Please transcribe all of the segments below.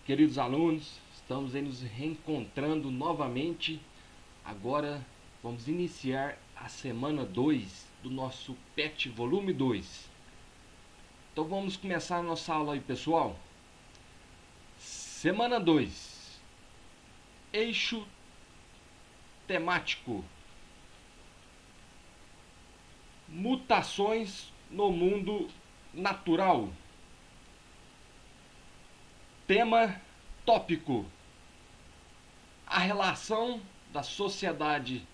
Queridos alunos, estamos aí nos reencontrando novamente. Agora vamos iniciar a semana 2 do nosso PET volume 2. Então vamos começar a nossa aula aí, pessoal. Semana 2. Eixo temático. Mutações no mundo natural. Tema tópico: a relação da sociedade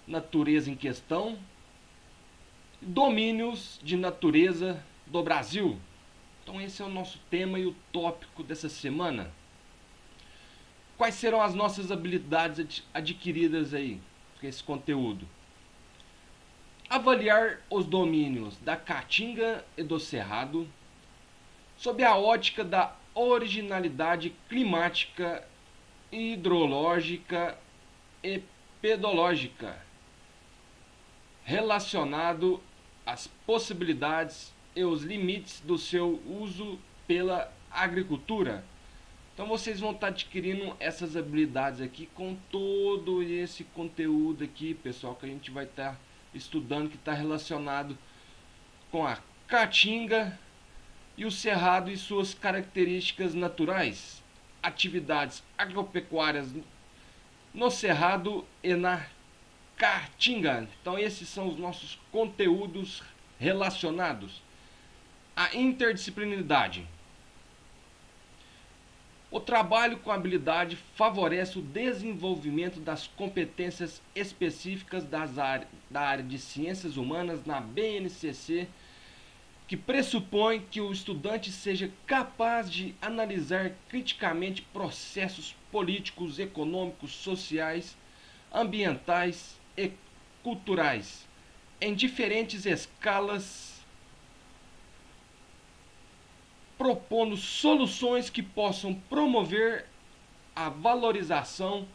natureza em questão, domínios de natureza do Brasil. Então esse é o nosso tema e o tópico dessa semana. Quais serão as nossas habilidades adquiridas aí com esse conteúdo? Avaliar os domínios da Caatinga e do Cerrado sob a ótica da originalidade climática, hidrológica e pedológica, relacionado às possibilidades e os limites do seu uso pela agricultura. Então vocês vão estar adquirindo essas habilidades aqui com todo esse conteúdo aqui, pessoal, que a gente vai estar estudando, que está relacionado com a Caatinga e o Cerrado e suas características naturais, atividades agropecuárias no Cerrado e na Caatinga. Então esses são os nossos conteúdos relacionados à interdisciplinaridade. O trabalho com habilidade favorece o desenvolvimento das competências específicas da área de ciências humanas na BNCC, que pressupõe que o estudante seja capaz de analisar criticamente processos políticos, econômicos, sociais, ambientais e culturais em diferentes escalas, propondo soluções que possam promover a valorização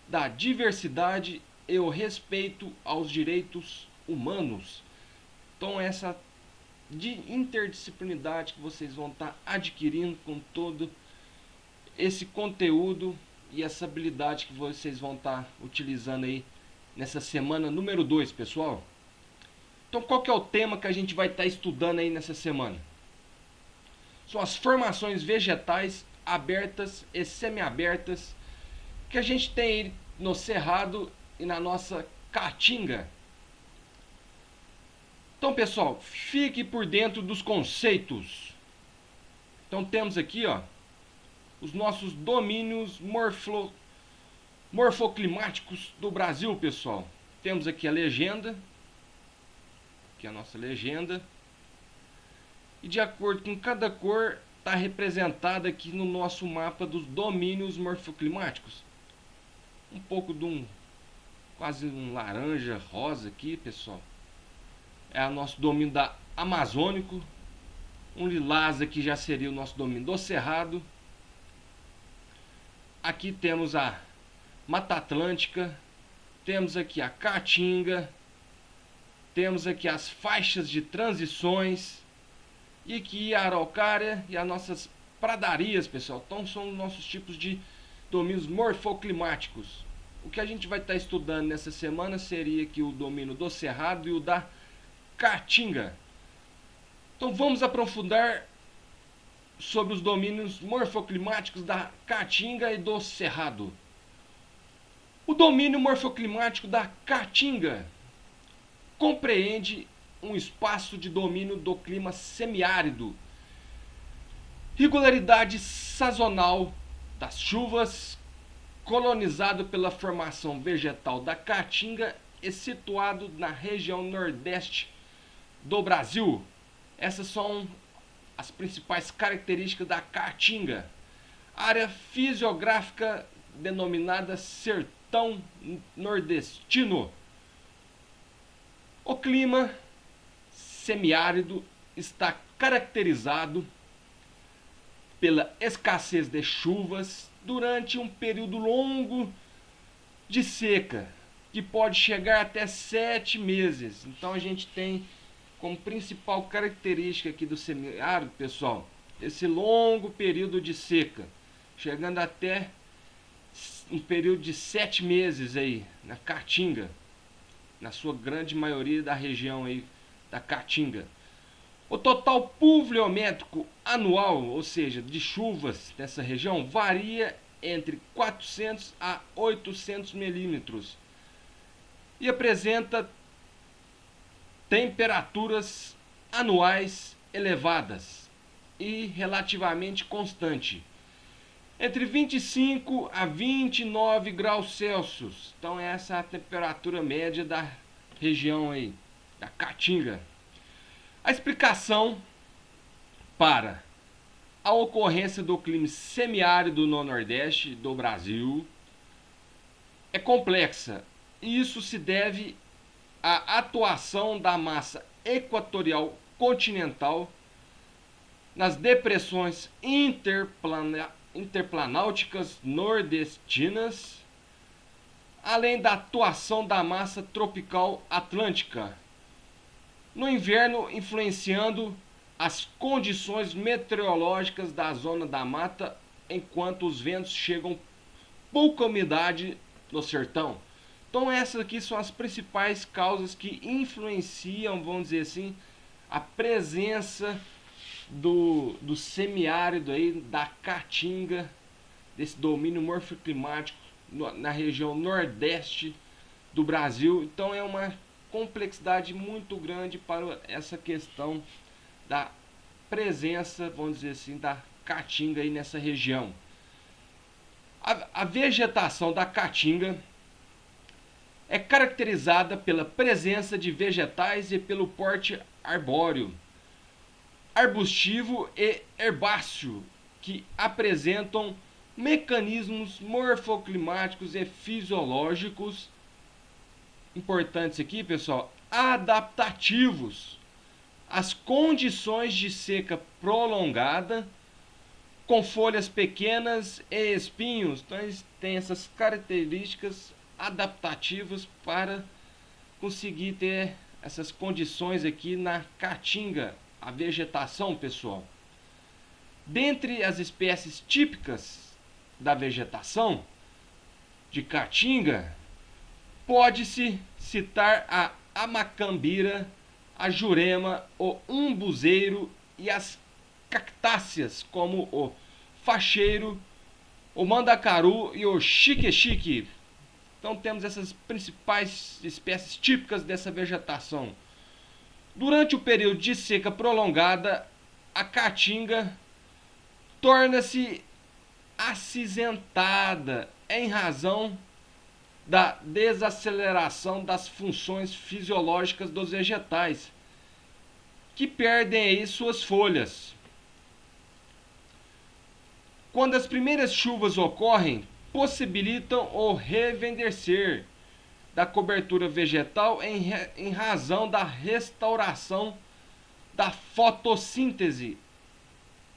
da diversidade e o respeito aos direitos humanos. Então essa de interdisciplinaridade que vocês vão estar adquirindo com todo esse conteúdo e essa habilidade que vocês vão estar utilizando aí nessa semana número 2, pessoal. Então qual que é o tema que a gente vai estar estudando aí nessa semana? São as formações vegetais abertas e semiabertas que a gente tem aí no Cerrado e na nossa Caatinga. Então, pessoal, fique por dentro dos conceitos. Então temos aqui, ó, os nossos domínios morfoclimáticos do Brasil, pessoal. Temos aqui a legenda, aqui a nossa legenda. E de acordo com cada cor, está representada aqui no nosso mapa dos domínios morfoclimáticos. Um pouco de quase um laranja rosa aqui, pessoal. É o nosso domínio da Amazônico. Um lilás aqui já seria o nosso domínio do Cerrado. Aqui temos a Mata Atlântica. Temos aqui a Caatinga. Temos aqui as faixas de transições. E aqui a Araucária e as nossas pradarias, pessoal. Então são os nossos tipos de domínios morfoclimáticos. O que a gente vai estar estudando nessa semana seria aqui o domínio do Cerrado e o da Caatinga. Então vamos aprofundar sobre os domínios morfoclimáticos da Caatinga e do Cerrado. O domínio morfoclimático da Caatinga compreende um espaço de domínio do clima semiárido, regularidade sazonal das chuvas, colonizado pela formação vegetal da Caatinga e situado na região nordeste do Brasil. Essas são as principais características da Caatinga. Área fisiográfica denominada Sertão Nordestino. O clima semiárido está caracterizado pela escassez de chuvas durante um período longo de seca, que pode chegar até 7 meses. Então a gente tem como principal característica aqui do semiárido, pessoal, esse longo período de seca, chegando até um período de 7 meses aí na Caatinga, na sua grande maioria da região aí da Caatinga. O total pluviométrico anual, ou seja, de chuvas nessa região, varia entre 400 a 800 milímetros e apresenta temperaturas anuais elevadas e relativamente constante, entre 25 a 29 graus Celsius. Então essa é a temperatura média da região aí, da Caatinga. A explicação para a ocorrência do clima semiárido no Nordeste do Brasil é complexa, e isso se deve à atuação da massa equatorial continental nas depressões interplanáuticas nordestinas, além da atuação da massa tropical atlântica no inverno, influenciando as condições meteorológicas da zona da mata, enquanto os ventos chegam pouca umidade no sertão. Então essas aqui são as principais causas que influenciam, vamos dizer assim, a presença do semiárido aí, da Caatinga, desse domínio morfoclimático na região nordeste do Brasil. Então é uma complexidade muito grande para essa questão da presença, vamos dizer assim, da Caatinga aí nessa região. A vegetação da Caatinga é caracterizada pela presença de vegetais e pelo porte arbóreo, arbustivo e herbáceo, que apresentam mecanismos morfoclimáticos e fisiológicos importantes aqui, pessoal, adaptativos às condições de seca prolongada, com folhas pequenas e espinhos. Então eles têm essas características adaptativas para conseguir ter essas condições aqui na Caatinga, a vegetação, pessoal. Dentre as espécies típicas da vegetação de Caatinga, pode-se citar a amacambira, a jurema, o umbuzeiro e as cactáceas, como o facheiro, o mandacaru e o xique-xique. Então temos essas principais espécies típicas dessa vegetação. Durante o período de seca prolongada, a Caatinga torna-se acinzentada em razão da desaceleração das funções fisiológicas dos vegetais, que perdem aí suas folhas. Quando as primeiras chuvas ocorrem, possibilitam o reverdecer da cobertura vegetal em razão da restauração da fotossíntese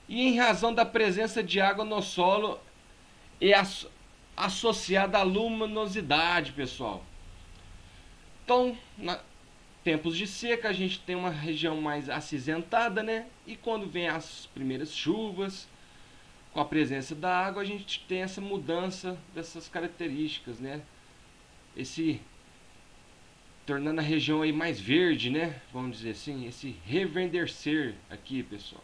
e em razão da presença de água no solo e associada à luminosidade, pessoal. Então, tempos de seca, a gente tem uma região mais acinzentada, né? E quando vem as primeiras chuvas, com a presença da água, a gente tem essa mudança dessas características, né? Tornando a região aí mais verde, né? Vamos dizer assim, esse reverdecer aqui, pessoal.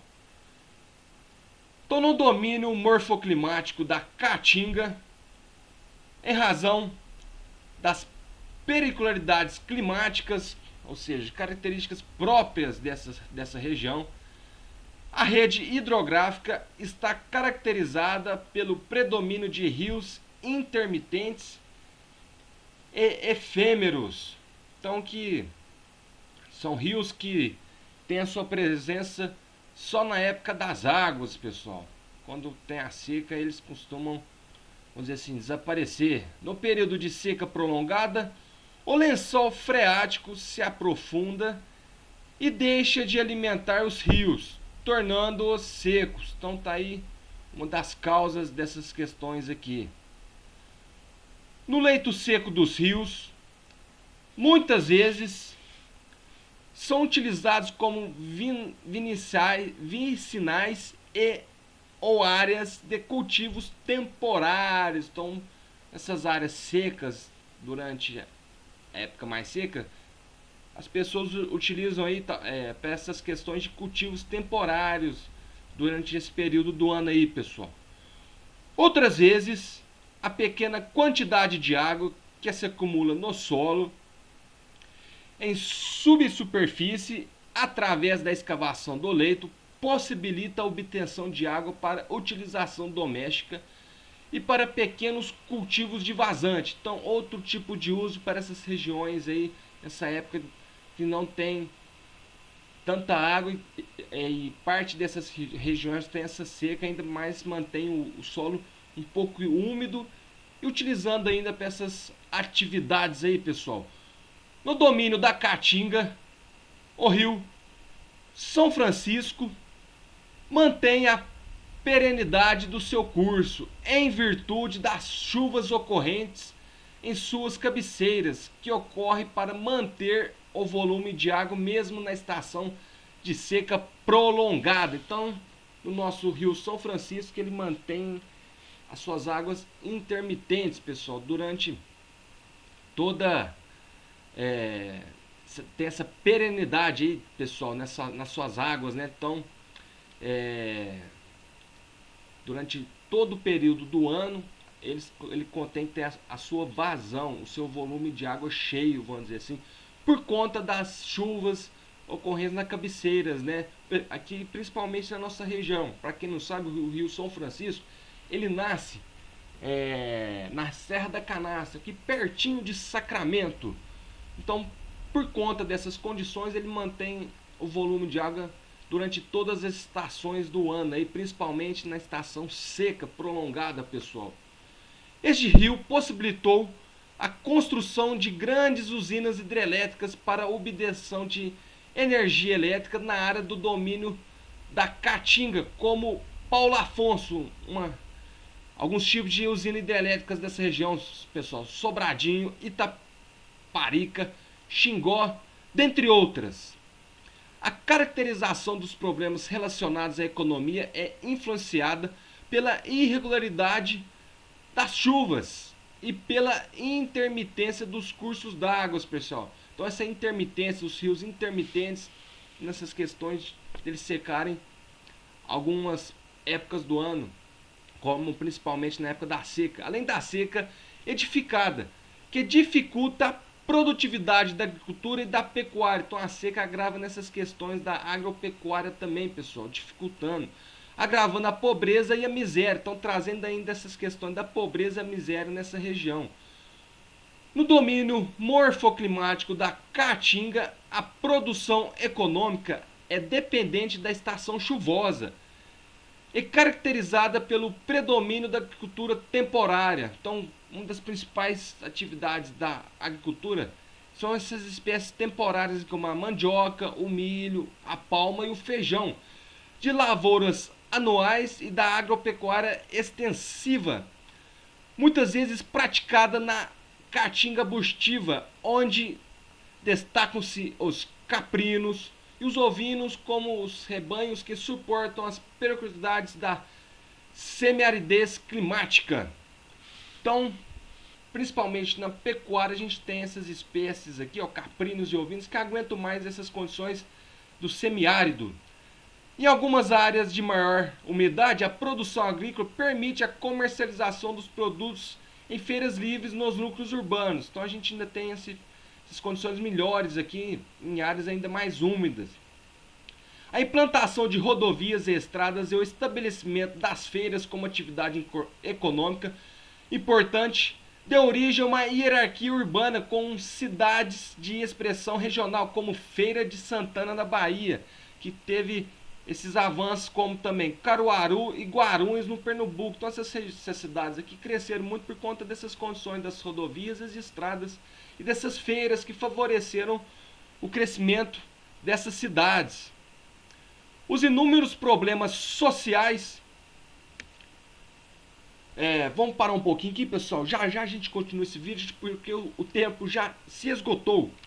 Então, no domínio morfoclimático da Caatinga, em razão das peculiaridades climáticas, ou seja, características próprias dessa região, a rede hidrográfica está caracterizada pelo predomínio de rios intermitentes e efêmeros. Então, que são rios que têm a sua presença só na época das águas, pessoal. Quando tem a seca, eles costumam, vamos dizer assim, desaparecer. No período de seca prolongada, o lençol freático se aprofunda e deixa de alimentar os rios, tornando-os secos. Então tá aí uma das causas dessas questões aqui. No leito seco dos rios, muitas vezes são utilizados como vicinais e ou áreas de cultivos temporários. Então, essas áreas secas, durante a época mais seca, as pessoas utilizam aí para essas questões de cultivos temporários durante esse período do ano aí, pessoal. Outras vezes, a pequena quantidade de água que se acumula no solo em subsuperfície através da escavação do leito possibilita a obtenção de água para utilização doméstica e para pequenos cultivos de vazante. Então, outro tipo de uso para essas regiões aí, nessa época que não tem tanta água e parte dessas regiões tem essa seca, ainda mais mantém o solo um pouco úmido e utilizando ainda para essas atividades aí, pessoal. No domínio da Caatinga, o rio São Francisco mantém a perenidade do seu curso em virtude das chuvas ocorrentes em suas cabeceiras, que ocorre para manter o volume de água mesmo na estação de seca prolongada. Então, no nosso rio São Francisco, ele mantém as suas águas intermitentes, pessoal, durante toda tem essa perenidade aí, pessoal, nas suas águas, né? Então, durante todo o período do ano, ele contém que ter a sua vazão, o seu volume de água cheio, vamos dizer assim, por conta das chuvas ocorrendo nas cabeceiras, né? Aqui, principalmente na nossa região. Para quem não sabe, o rio São Francisco, ele nasce na Serra da Canastra, aqui pertinho de Sacramento. Então, por conta dessas condições, ele mantém o volume de água durante todas as estações do ano, aí, principalmente na estação seca prolongada, pessoal. Este rio possibilitou a construção de grandes usinas hidrelétricas para a obtenção de energia elétrica na área do domínio da Caatinga, como Paulo Afonso, alguns tipos de usinas hidrelétricas dessa região, pessoal, Sobradinho, Itaparica, Xingó, dentre outras. A caracterização dos problemas relacionados à economia é influenciada pela irregularidade das chuvas e pela intermitência dos cursos d'água, pessoal. Então, essa intermitência, os rios intermitentes, nessas questões de eles secarem algumas épocas do ano, como principalmente na época da seca. Além da seca edificada, que dificulta a produtividade da agricultura e da pecuária. Então a seca agrava nessas questões da agropecuária também, pessoal, dificultando, agravando a pobreza e a miséria. Então trazendo ainda essas questões da pobreza e a miséria nessa região. No domínio morfoclimático da Caatinga, a produção econômica é dependente da estação chuvosa e caracterizada pelo predomínio da agricultura temporária. Então, uma das principais atividades da agricultura são essas espécies temporárias, como a mandioca, o milho, a palma e o feijão, de lavouras anuais e da agropecuária extensiva, muitas vezes praticada na Caatinga arbustiva, onde destacam-se os caprinos e os ovinos como os rebanhos que suportam as peculiaridades da semiaridez climática. Então, principalmente na pecuária, a gente tem essas espécies aqui, ó, caprinos e ovinos, que aguentam mais essas condições do semiárido. Em algumas áreas de maior umidade, a produção agrícola permite a comercialização dos produtos em feiras livres nos núcleos urbanos. Então a gente ainda tem essas condições melhores aqui em áreas ainda mais úmidas. A implantação de rodovias e estradas e o estabelecimento das feiras como atividade econômica importante deu origem a uma hierarquia urbana com cidades de expressão regional, como Feira de Santana na Bahia, que teve esses avanços, como também Caruaru e Guarulhos no Pernambuco. Então essas cidades aqui cresceram muito por conta dessas condições das rodovias, das estradas e dessas feiras que favoreceram o crescimento dessas cidades. Os inúmeros problemas sociais. Vamos parar um pouquinho aqui, pessoal. Já já a gente continua esse vídeo porque o tempo já se esgotou.